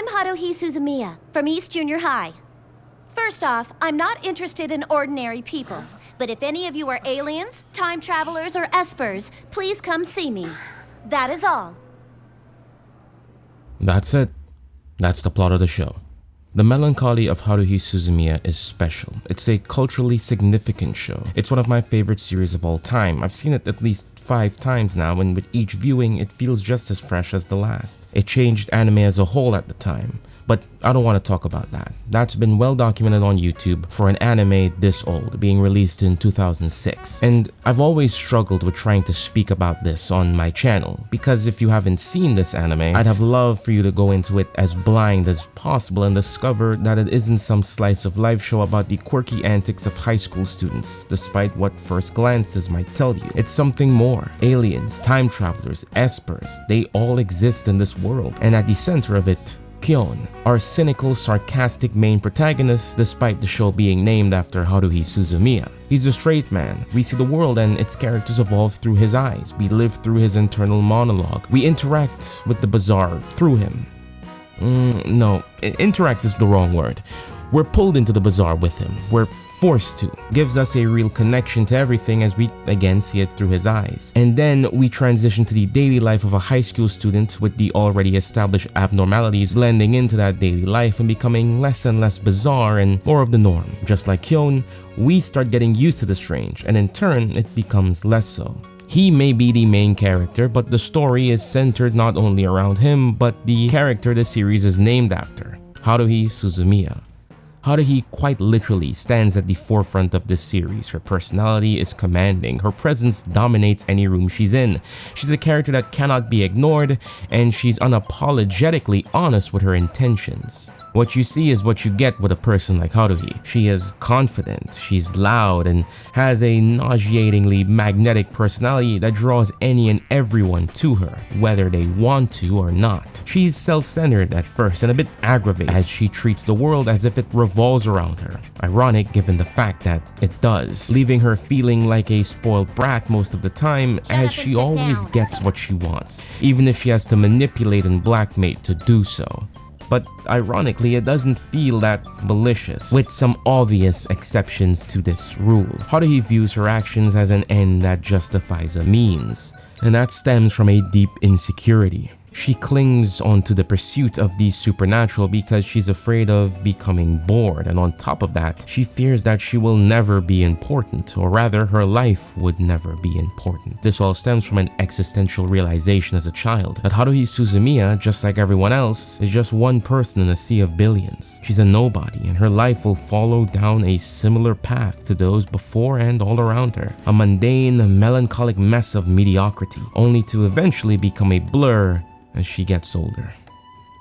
Haruhi Suzumiya from East Junior High. First off, I'm not interested in ordinary people. But if any of you are aliens, time travelers, or espers, please come see me. That is all. That's it. That's the plot of the show. The Melancholy of Haruhi Suzumiya is special. It's a culturally significant show. It's one of my favorite series of all time. I've seen it at least 5 times now, and with each viewing, it feels just as fresh as the last. It changed anime as a whole at the time. But I don't want to talk about that. That's been well documented on YouTube for an anime this old, being released in 2006. And I've always struggled with trying to speak about this on my channel, because if you haven't seen this anime, I'd have loved for you to go into it as blind as possible and discover that it isn't some slice of life show about the quirky antics of high school students, despite what first glances might tell you. It's something more. Aliens, time travelers, espers, they all exist in this world. And at the center of it, Kyon, our cynical, sarcastic main protagonist, despite the show being named after Haruhi Suzumiya. He's a straight man. We see the world and its characters evolve through his eyes. We live through his internal monologue. We interact with the bizarre through him. No, interact is the wrong word. We're pulled into the bizarre with him. We're forced to. Gives us a real connection to everything as we again see it through his eyes. And then we transition to the daily life of a high school student, with the already established abnormalities blending into that daily life and becoming less and less bizarre and more of the norm. Just like Kyon, we start getting used to the strange, and in turn it becomes less so. He may be the main character, but the story is centered not only around him, but the character the series is named after, Haruhi Suzumiya. Haruhi quite literally stands at the forefront of this series. Her personality is commanding. Her presence dominates any room she's in. She's a character that cannot be ignored, and she's unapologetically honest with her intentions. What you see is what you get with a person like Haruhi. She is confident, she's loud, and has a nauseatingly magnetic personality that draws any and everyone to her, whether they want to or not. She's self-centered at first and a bit aggravated as she treats the world as if it revolves around her. Ironic given the fact that it does, leaving her feeling like a spoiled brat most of the time, as she always gets what she wants, even if she has to manipulate and blackmail to do so. But ironically, it doesn't feel that malicious, with some obvious exceptions to this rule. Haruhi views her actions as an end that justifies a means, and that stems from a deep insecurity. She clings onto the pursuit of the supernatural because she's afraid of becoming bored, and on top of that, she fears that she will never be important, or rather her life would never be important. This all stems from an existential realization as a child that Haruhi Suzumiya, just like everyone else, is just one person in a sea of billions. She's a nobody, and her life will follow down a similar path to those before and all around her. A mundane, melancholic mess of mediocrity, only to eventually become a blur as she gets older.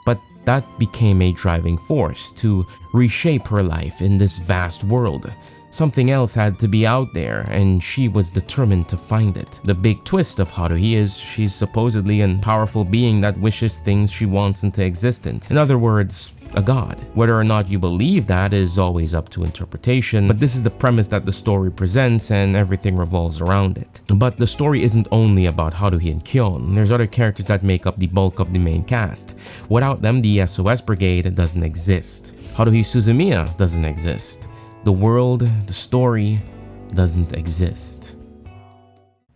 But that became a driving force to reshape her life in this vast world. Something else had to be out there, and she was determined to find it. The big twist of Haruhi is she's supposedly a powerful being that wishes things she wants into existence. In other words, a god. Whether or not you believe that is always up to interpretation, but this is the premise that the story presents, and everything revolves around it. But the story isn't only about Haruhi and Kyon. There's other characters that make up the bulk of the main cast. Without them, the SOS Brigade doesn't exist. Haruhi Suzumiya doesn't exist. The world, the story, doesn't exist.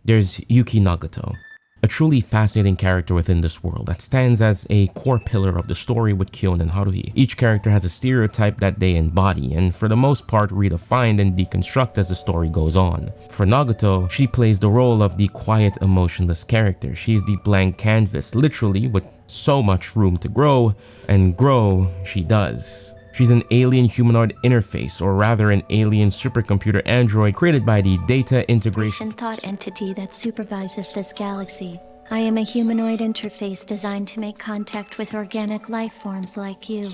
There's Yuki Nagato, a truly fascinating character within this world that stands as a core pillar of the story with Kyon and Haruhi. Each character has a stereotype that they embody, and for the most part redefined and deconstruct as the story goes on. For Nagato, she plays the role of the quiet, emotionless character. She's the blank canvas, literally, with so much room to grow, and grow she does. She's an alien humanoid interface, or rather an alien supercomputer android created by the Data Integration Thought entity that supervises this galaxy. I am a humanoid interface designed to make contact with organic life forms like you.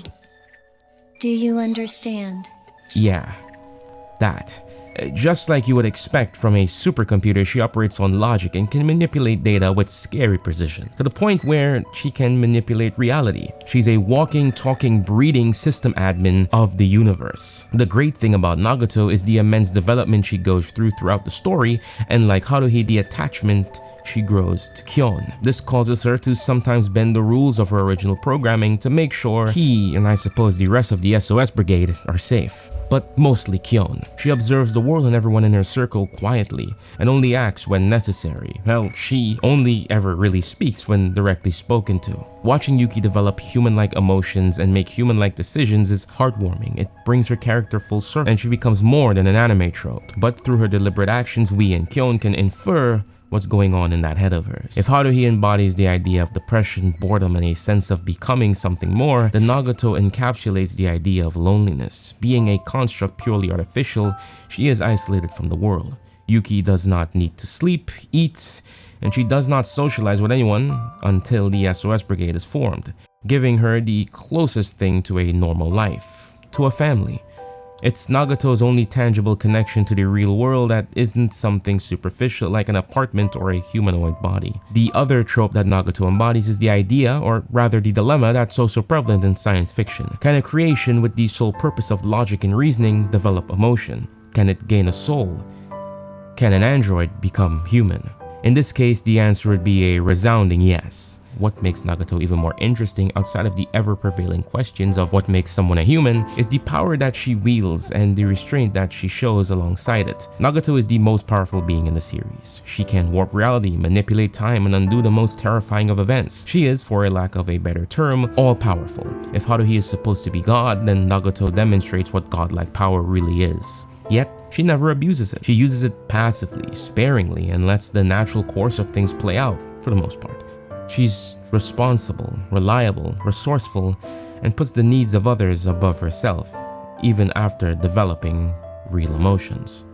Do you understand? Yeah. that. Just like you would expect from a supercomputer, she operates on logic and can manipulate data with scary precision, to the point where she can manipulate reality. She's a walking, talking, breeding system admin of the universe. The great thing about Nagato is the immense development she goes throughout the story, and like Haruhi, the attachment she grows to Kyon. This causes her to sometimes bend the rules of her original programming to make sure he, and I suppose the rest of the SOS Brigade, are safe. But mostly Kyon. She observes the world and everyone in her circle quietly, and only acts when necessary. Hell, she only ever really speaks when directly spoken to. Watching Yuki develop human-like emotions and make human-like decisions is heartwarming. It brings her character full circle, and she becomes more than an anime trope. But through her deliberate actions, we and Kyon can infer what's going on in that head of hers. If Haruhi embodies the idea of depression, boredom, and a sense of becoming something more, then Nagato encapsulates the idea of loneliness. Being a construct purely artificial, she is isolated from the world. Yuki does not need to sleep, eat, and she does not socialize with anyone until the SOS Brigade is formed, giving her the closest thing to a normal life, to a family. It's Nagato's only tangible connection to the real world that isn't something superficial like an apartment or a humanoid body. The other trope that Nagato embodies is the idea, or rather the dilemma, that's also prevalent in science fiction. Can a creation with the sole purpose of logic and reasoning develop emotion? Can it gain a soul? Can an android become human? In this case, the answer would be a resounding yes. What makes Nagato even more interesting outside of the ever-prevailing questions of what makes someone a human is the power that she wields and the restraint that she shows alongside it. Nagato is the most powerful being in the series. She can warp reality, manipulate time, and undo the most terrifying of events. She is, for a lack of a better term, all-powerful. If Haruhi is supposed to be God, then Nagato demonstrates what godlike power really is. Yet, she never abuses it. She uses it passively, sparingly, and lets the natural course of things play out, for the most part. She's responsible, reliable, resourceful, and puts the needs of others above herself, even after developing real emotions.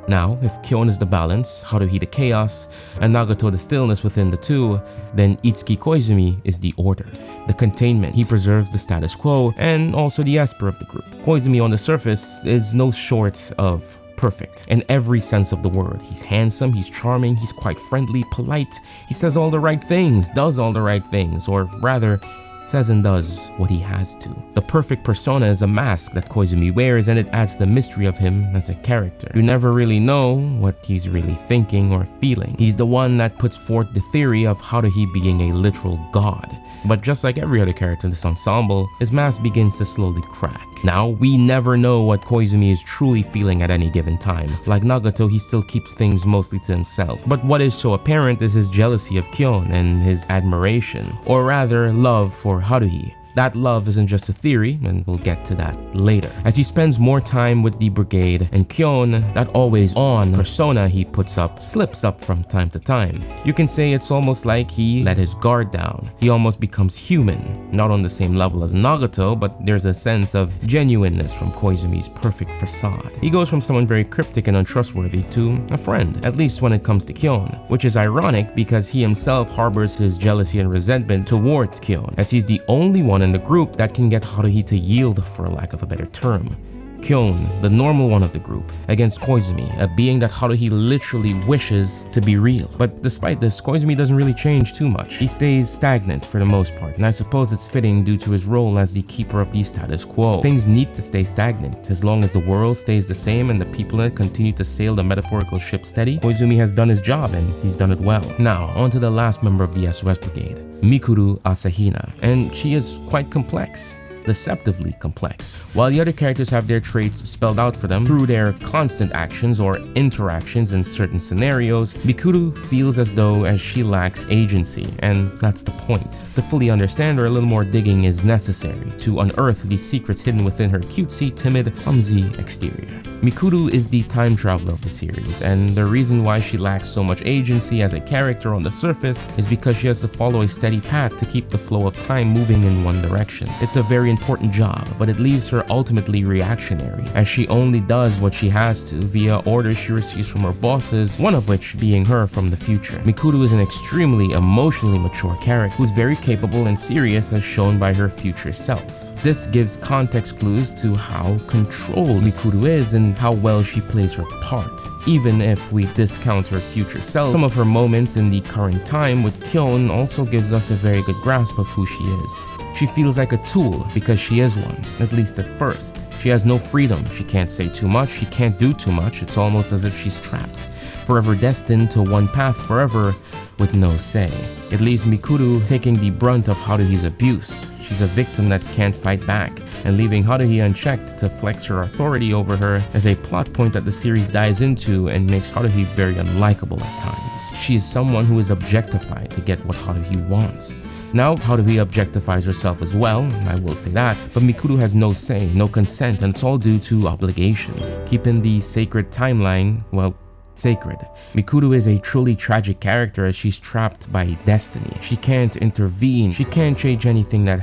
Now, if Kyon is the balance, Haruhi the chaos, and Nagato the stillness within the two, then Itsuki Koizumi is the order, the containment. He preserves the status quo, and also the esper of the group. Koizumi on the surface is no short of perfect in every sense of the word. He's handsome, he's charming, he's quite friendly, polite, he says all the right things, does all the right things, or rather, says and does what he has to. The perfect persona is a mask that Koizumi wears, and it adds the mystery of him as a character. You never really know what he's really thinking or feeling. He's the one that puts forth the theory of Haruhi being a literal god. But just like every other character in this ensemble, his mask begins to slowly crack. Now, we never know what Koizumi is truly feeling at any given time. Like Nagato, he still keeps things mostly to himself. But what is so apparent is his jealousy of Kyon and his admiration, or rather, love for Haruhi. That love isn't just a theory, and we'll get to that later. As he spends more time with the brigade, and Kyon, that always on persona he puts up, slips up from time to time. You can say it's almost like he let his guard down. He almost becomes human, not on the same level as Nagato, but there's a sense of genuineness from Koizumi's perfect facade. He goes from someone very cryptic and untrustworthy to a friend, at least when it comes to Kyon, which is ironic because he himself harbors his jealousy and resentment towards Kyon, as he's the only one in the group that can get Haruhi to yield, for lack of a better term. Kyon, the normal one of the group, against Koizumi, a being that Haruhi literally wishes to be real. But despite this, Koizumi doesn't really change too much. He stays stagnant for the most part, and I suppose it's fitting due to his role as the keeper of the status quo. Things need to stay stagnant. As long as the world stays the same and the people in it continue to sail the metaphorical ship steady, Koizumi has done his job, and he's done it well. Now, on to the last member of the SOS Brigade, Mikuru Asahina, and she is quite complex. Deceptively complex. While the other characters have their traits spelled out for them through their constant actions or interactions in certain scenarios, Mikuru feels as though she lacks agency, and that's the point. To fully understand her, a little more digging is necessary to unearth the secrets hidden within her cutesy, timid, clumsy exterior. Mikuru is the time traveler of the series, and the reason why she lacks so much agency as a character on the surface is because she has to follow a steady path to keep the flow of time moving in one direction. It's a very important job, but it leaves her ultimately reactionary, as she only does what she has to via orders she receives from her bosses, one of which being her from the future. Mikuru is an extremely emotionally mature character who's very capable and serious as shown by her future self. This gives context clues to how controlled Mikuru is and how well she plays her part. Even if we discount her future self, some of her moments in the current time with Kyon also gives us a very good grasp of who she is. She feels like a tool because she is one, at least at first. She has no freedom, she can't say too much, she can't do too much, it's almost as if she's trapped, forever destined to one path forever with no say. It leaves Mikuru taking the brunt of Haruhi's abuse. She's a victim that can't fight back, and leaving Haruhi unchecked to flex her authority over her is a plot point that the series dives into and makes Haruhi very unlikable at times. She is someone who is objectified to get what Haruhi wants. Now, Haruhi objectifies herself as well, I will say that, but Mikuru has no say, no consent, and it's all due to obligation. Keeping the sacred timeline, well, sacred. Mikuru is a truly tragic character as she's trapped by destiny. She can't intervene, she can't change anything that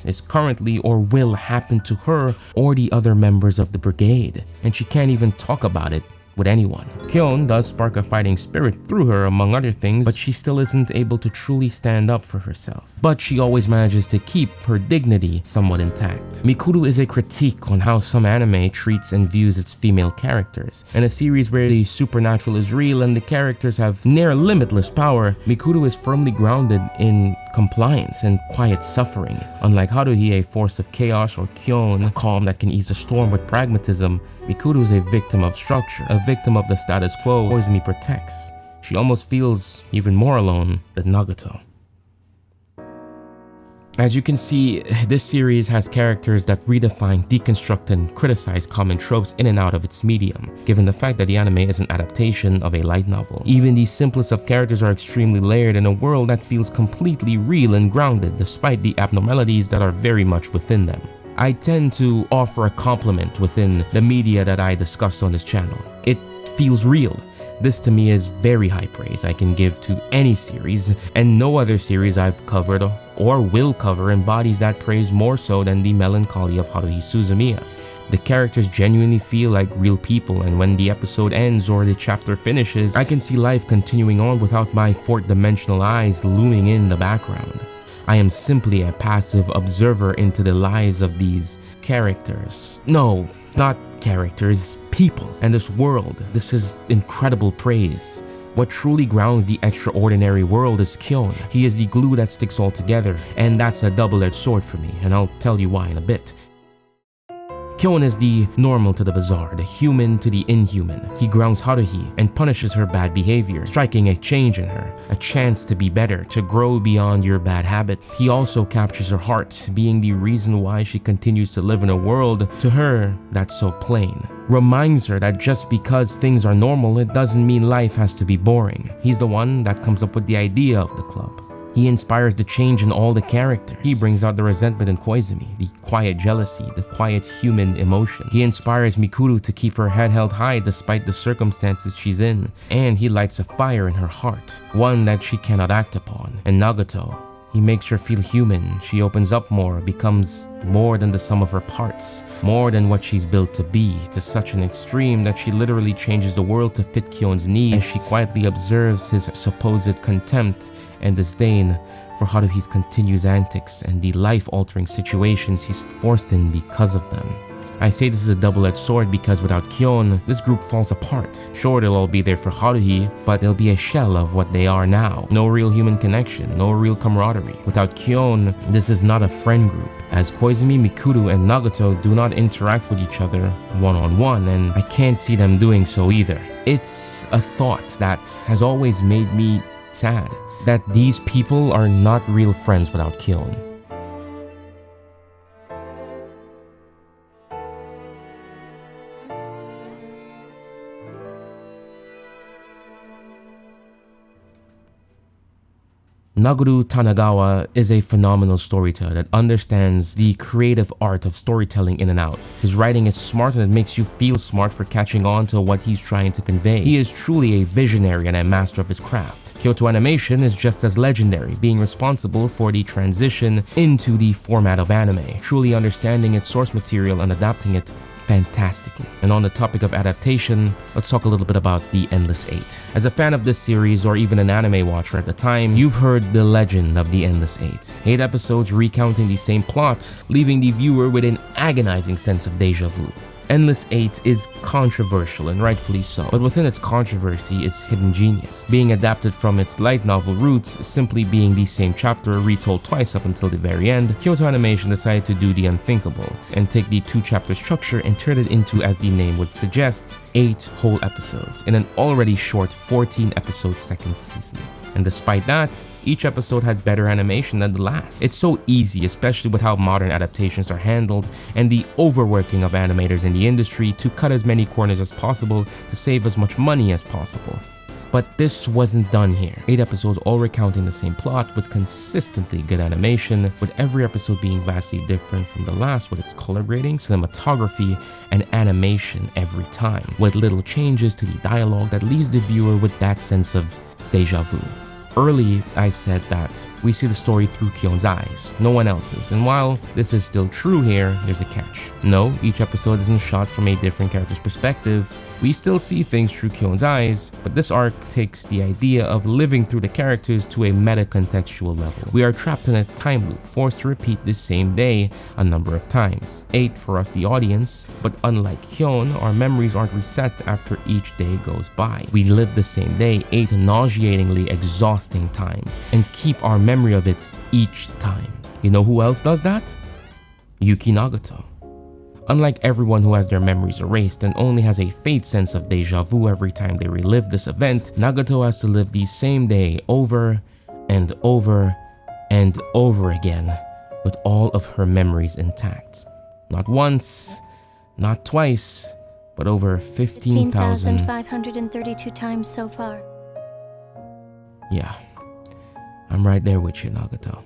is currently or will happen to her or the other members of the brigade, and she can't even talk about it with anyone. Kyon does spark a fighting spirit through her among other things, but she still isn't able to truly stand up for herself. But she always manages to keep her dignity somewhat intact. Mikuru is a critique on how some anime treats and views its female characters. In a series where the supernatural is real and the characters have near limitless power, Mikuru is firmly grounded in compliance and quiet suffering. Unlike Haruhi, a force of chaos, or Kyon, a calm that can ease the storm with pragmatism, Mikuru is a victim of structure, a victim of the status quo Koizumi protects. She almost feels even more alone than Nagato. As you can see, this series has characters that redefine, deconstruct, and criticize common tropes in and out of its medium, given the fact that the anime is an adaptation of a light novel. Even the simplest of characters are extremely layered in a world that feels completely real and grounded despite the abnormalities that are very much within them. I tend to offer a compliment within the media that I discuss on this channel. It feels real. This to me is very high praise I can give to any series, and no other series I've covered or will cover embodies that praise more so than the Melancholy of Haruhi Suzumiya. The characters genuinely feel like real people, and when the episode ends or the chapter finishes, I can see life continuing on without my fourth-dimensional eyes looming in the background. I am simply a passive observer into the lives of these characters. No, not characters, people, and this world. This is incredible praise. What truly grounds the extraordinary world is Kyon. He is the glue that sticks all together, and that's a double-edged sword for me, and I'll tell you why in a bit. Kyon is the normal to the bizarre, the human to the inhuman. He grounds Haruhi and punishes her bad behavior, striking a change in her, a chance to be better, to grow beyond your bad habits. He also captures her heart, being the reason why she continues to live in a world, to her, that's so plain. Reminds her that just because things are normal, it doesn't mean life has to be boring. He's the one that comes up with the idea of the club. He inspires the change in all the characters. He brings out the resentment in Koizumi, the quiet jealousy, the quiet human emotion. He inspires Mikuru to keep her head held high despite the circumstances she's in. And he lights a fire in her heart, one that she cannot act upon. And Nagato, he makes her feel human. She opens up more, becomes more than the sum of her parts, more than what she's built to be, to such an extreme that she literally changes the world to fit Kyon's needs as she quietly observes his supposed contempt and disdain for Haruhi's continuous antics and the life-altering situations he's forced in because of them. I say this is a double-edged sword because without Kyon, this group falls apart. Sure, they'll all be there for Haruhi, but they'll be a shell of what they are now. No real human connection, no real camaraderie. Without Kyon, this is not a friend group, as Koizumi, Mikuru, and Nagato do not interact with each other one-on-one, and I can't see them doing so either. It's a thought that has always made me sad, that these people are not real friends without Kyon. Nagato Tanagawa is a phenomenal storyteller that understands the creative art of storytelling in and out. His writing is smart and it makes you feel smart for catching on to what he's trying to convey. He is truly a visionary and a master of his craft. Kyoto Animation is just as legendary, being responsible for the transition into the format of anime, truly understanding its source material and adapting it fantastically. And on the topic of adaptation, let's talk a little bit about The Endless Eight. As a fan of this series or even an anime watcher at the time, you've heard the legend of The Endless Eight. 8 episodes recounting the same plot, leaving the viewer with an agonizing sense of deja vu. Endless Eight is controversial and rightfully so, but within its controversy is hidden genius, being adapted from its light novel roots, simply being the same chapter retold twice up until the very end. Kyoto Animation decided to do the unthinkable and take the 2-chapter structure and turn it into, as the name would suggest, 8 whole episodes in an already short 14-episode second season. And despite that, each episode had better animation than the last. It's so easy, especially with how modern adaptations are handled and the overworking of animators in the industry, to cut as many corners as possible to save as much money as possible. But this wasn't done here. 8 episodes all recounting the same plot with consistently good animation, with every episode being vastly different from the last with its color grading, cinematography, and animation every time, with little changes to the dialogue that leaves the viewer with that sense of deja vu. Early, I said that we see the story through Kyon's eyes, no one else's, and while this is still true here, there's a catch. No, each episode isn't shot from a different character's perspective. We still see things through Kyon's eyes, but this arc takes the idea of living through the characters to a meta-contextual level. We are trapped in a time loop, forced to repeat the same day a number of times. 8 for us, the audience, but unlike Kyon, our memories aren't reset after each day goes by. We live the same day 8 nauseatingly exhausting times and keep our memory of it each time. You know who else does that? Yuki Nagato. Unlike everyone who has their memories erased and only has a faint sense of deja vu every time they relive this event, Nagato has to live the same day over and over and over again with all of her memories intact. Not once, not twice, but over 15,532 times so far. Yeah, I'm right there with you, Nagato.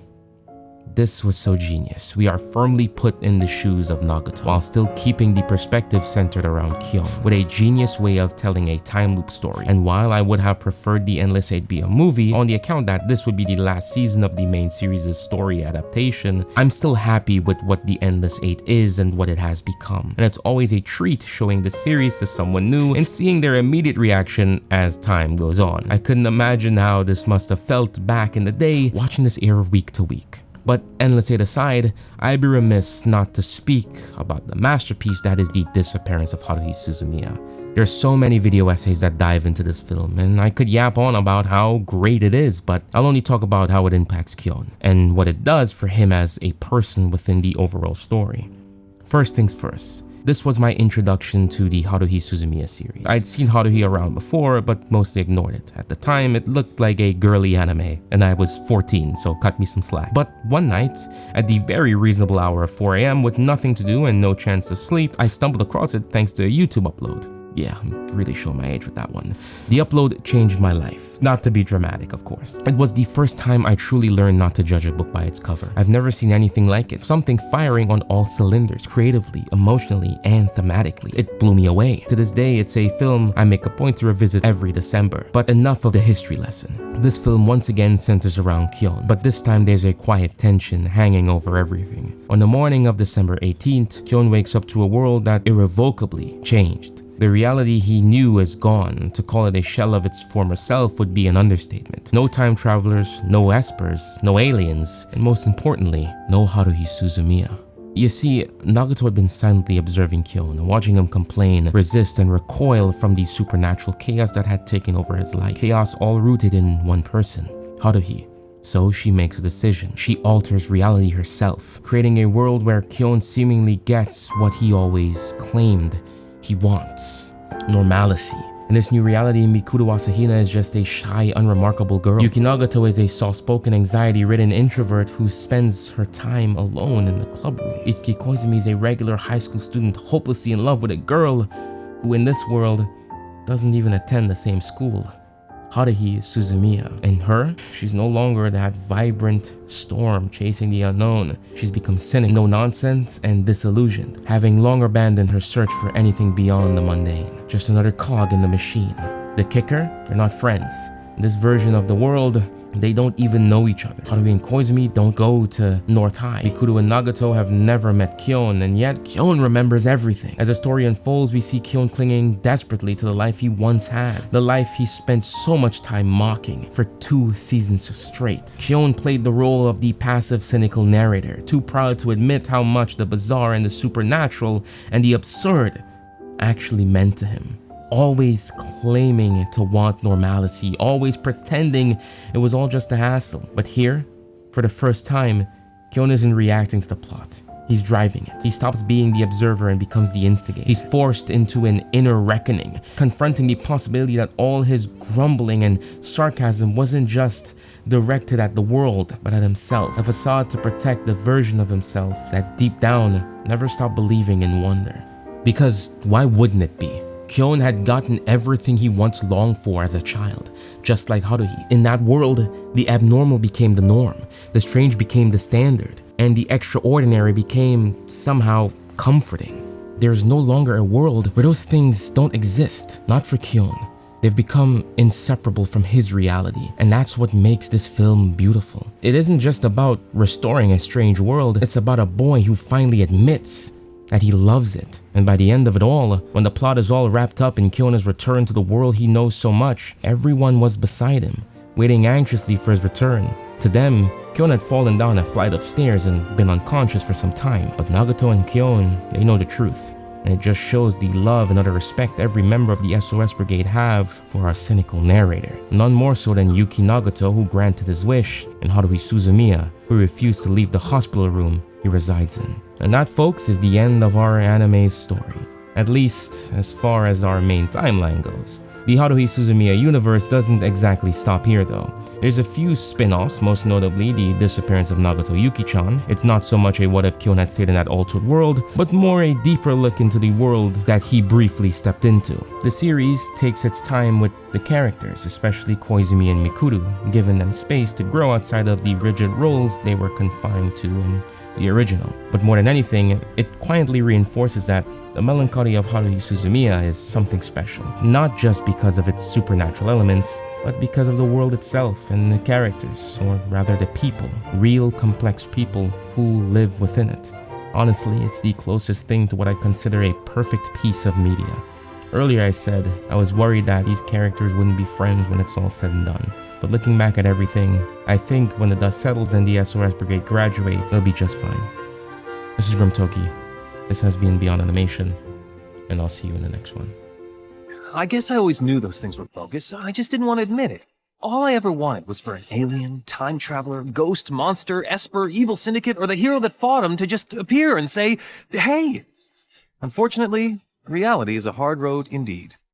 This was so genius. We are firmly put in the shoes of Nagato while still keeping the perspective centered around Kyon, with a genius way of telling a time loop story. And while I would have preferred The Endless Eight be a movie, on the account that this would be the last season of the main series' story adaptation, I'm still happy with what The Endless Eight is and what it has become. And it's always a treat showing the series to someone new and seeing their immediate reaction as time goes on. I couldn't imagine how this must have felt back in the day watching this air week to week. But Endless Eight aside, I'd be remiss not to speak about the masterpiece that is the disappearance of Haruhi Suzumiya. There's so many video essays that dive into this film, and I could yap on about how great it is, but I'll only talk about how it impacts Kyon and what it does for him as a person within the overall story. First things first. This was my introduction to the Haruhi Suzumiya series. I'd seen Haruhi around before, but mostly ignored it. At the time, it looked like a girly anime, and I was 14, so cut me some slack. But one night, at the very reasonable hour of 4 AM with nothing to do and no chance to sleep, I stumbled across it thanks to a YouTube upload. Yeah, I'm really showing my age with that one. The upload changed my life. Not to be dramatic, of course. It was the first time I truly learned not to judge a book by its cover. I've never seen anything like it. Something firing on all cylinders, creatively, emotionally, and thematically. It blew me away. To this day, it's a film I make a point to revisit every December. But enough of the history lesson. This film once again centers around Kyon, but this time there's a quiet tension hanging over everything. On the morning of December 18th, Kyon wakes up to a world that irrevocably changed. The reality he knew is gone. To call it a shell of its former self would be an understatement. No time travelers, no espers, no aliens, and most importantly, no Haruhi Suzumiya. You see, Nagato had been silently observing Kyon, watching him complain, resist, and recoil from the supernatural chaos that had taken over his life. Chaos all rooted in one person, Haruhi. So she makes a decision. She alters reality herself, creating a world where Kyon seemingly gets what he always claimed he wants: normalcy. In this new reality, Mikuru Asahina is just a shy, unremarkable girl. Yuki Nagato is a soft-spoken, anxiety-ridden introvert who spends her time alone in the club room. Itsuki Koizumi is a regular high school student hopelessly in love with a girl who in this world doesn't even attend the same school. Haruhi Suzumiya. And her, she's no longer that vibrant storm chasing the unknown. She's become cynical, no nonsense, and disillusioned, having long abandoned her search for anything beyond the mundane. Just another cog in the machine. The kicker? They're not friends. In this version of the world, they don't even know each other. Haruhi and Koizumi don't go to North High. Mikuru and Nagato have never met Kyon, and yet Kyon remembers everything. As the story unfolds, we see Kyon clinging desperately to the life he once had. The life he spent so much time mocking for 2 seasons straight. Kyon played the role of the passive, cynical narrator, too proud to admit how much the bizarre and the supernatural and the absurd actually meant to him. Always claiming to want normalcy, always pretending it was all just a hassle. But here, for the first time, Kyon isn't reacting to the plot. He's driving it. He stops being the observer and becomes the instigator. He's forced into an inner reckoning, confronting the possibility that all his grumbling and sarcasm wasn't just directed at the world, but at himself. A facade to protect the version of himself that deep down never stopped believing in wonder. Because why wouldn't it be? Kyon had gotten everything he once longed for as a child, just like Haruhi. In that world, the abnormal became the norm, the strange became the standard, and the extraordinary became somehow comforting. There's no longer a world where those things don't exist, not for Kyon. They've become inseparable from his reality, and that's what makes this film beautiful. It isn't just about restoring a strange world, it's about a boy who finally admits that he loves it. And by the end of it all, when the plot is all wrapped up in Kyon has returned to the world he knows so much, everyone was beside him, waiting anxiously for his return. To them, Kyon had fallen down a flight of stairs and been unconscious for some time, but Nagato and Kyon, they know the truth. And it just shows the love and utter respect every member of the SOS Brigade have for our cynical narrator. None more so than Yuki Nagato, who granted his wish, and Haruhi Suzumiya, who refused to leave the hospital room he resides in. And that, folks, is the end of our anime's story. At least, as far as our main timeline goes. The Haruhi Suzumiya universe doesn't exactly stop here though. There's a few spin-offs, most notably the disappearance of Nagato Yuki-chan. It's not so much a what if Kyon had stayed in that altered world, but more a deeper look into the world that he briefly stepped into. The series takes its time with the characters, especially Koizumi and Mikuru, giving them space to grow outside of the rigid roles they were confined to in the original. But more than anything, it quietly reinforces that the Melancholy of Haruhi Suzumiya is something special, not just because of its supernatural elements, but because of the world itself and the characters, or rather the people, real complex people who live within it. Honestly, it's the closest thing to what I consider a perfect piece of media. Earlier I said I was worried that these characters wouldn't be friends when it's all said and done. But looking back at everything, I think when the dust settles and the SOS Brigade graduates, they'll be just fine. This is Grimtoki. This has been Beyond Animation, and I'll see you in the next one. I guess I always knew those things were bogus, I just didn't want to admit it. All I ever wanted was for an alien, time traveler, ghost, monster, esper, evil syndicate, or the hero that fought him to just appear and say, hey! Unfortunately, reality is a hard road indeed.